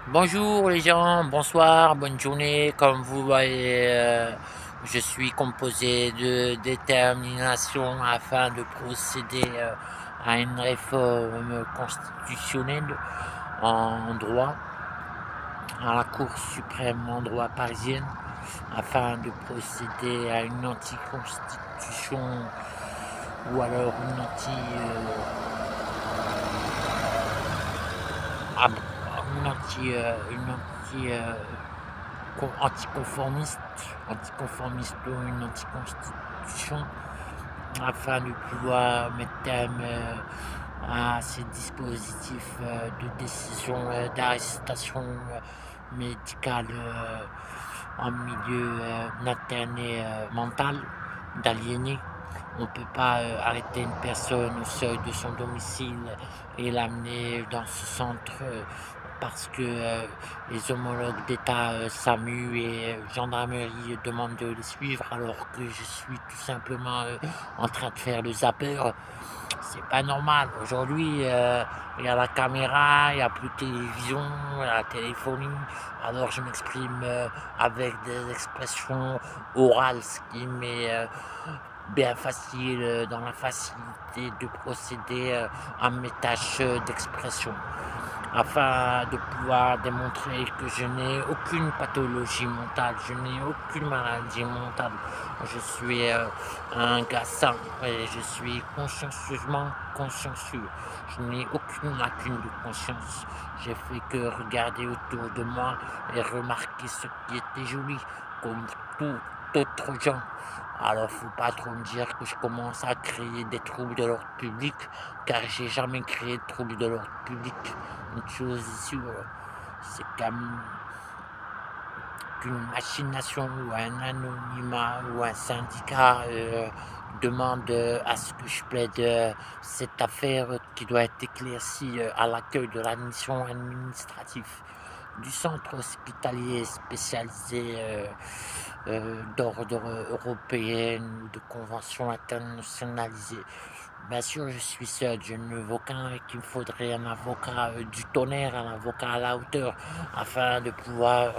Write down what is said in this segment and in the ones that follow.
Bonjour les gens, bonsoir, bonne journée. Comme vous voyez, je suis composé de détermination afin de procéder à une réforme constitutionnelle en droit, à la Cour suprême en droit parisienne, afin de procéder à une anticonstitution ou alors une anticonformiste ou une anticonstitution afin de pouvoir mettre terme à ces dispositifs de décision d'arrestation médicale en milieu interné mental, d'aliéné. On ne peut pas arrêter une personne au seuil de son domicile et l'amener dans ce centre parce que les homologues d'État, SAMU et gendarmerie demandent de les suivre alors que je suis tout simplement en train de faire le zapper. C'est pas normal. Aujourd'hui, il y a la caméra, il n'y a plus de télévision, il y a la téléphonie. Alors je m'exprime avec des expressions orales, ce qui m'est bien facile, dans la facilité de procéder à mes tâches d'expression, afin de pouvoir démontrer que je n'ai aucune pathologie mentale, je n'ai aucune maladie mentale. Je suis un gars sain et je suis consciencieusement consciencieux. Je n'ai aucune lacune de conscience. J'ai fait que regarder autour de moi et remarquer ce qui était joli, comme tout autre gens. Alors faut pas trop me dire que je commence à créer des troubles de l'ordre public, car j'ai jamais créé de troubles de l'ordre public. Une chose est sûre, c'est qu'une machination ou un anonymat ou un syndicat demande à ce que je plaide cette affaire qui doit être éclaircie à l'accueil de l'admission administrative du centre hospitalier spécialisé d'ordre européen ou de convention internationalisée. Bien sûr, je suis seul, je ne vaux qu'un et qu'il me faudrait un avocat du tonnerre, un avocat à la hauteur, afin de pouvoir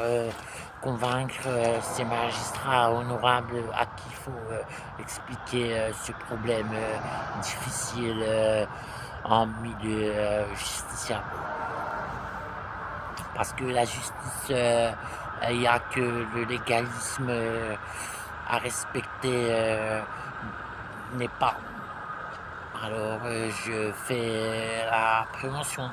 convaincre ces magistrats honorables à qui il faut expliquer ce problème difficile en milieu justiciable. Parce que la justice, il n'y a que le légalisme à respecter n'est pas. Alors je fais la prévention.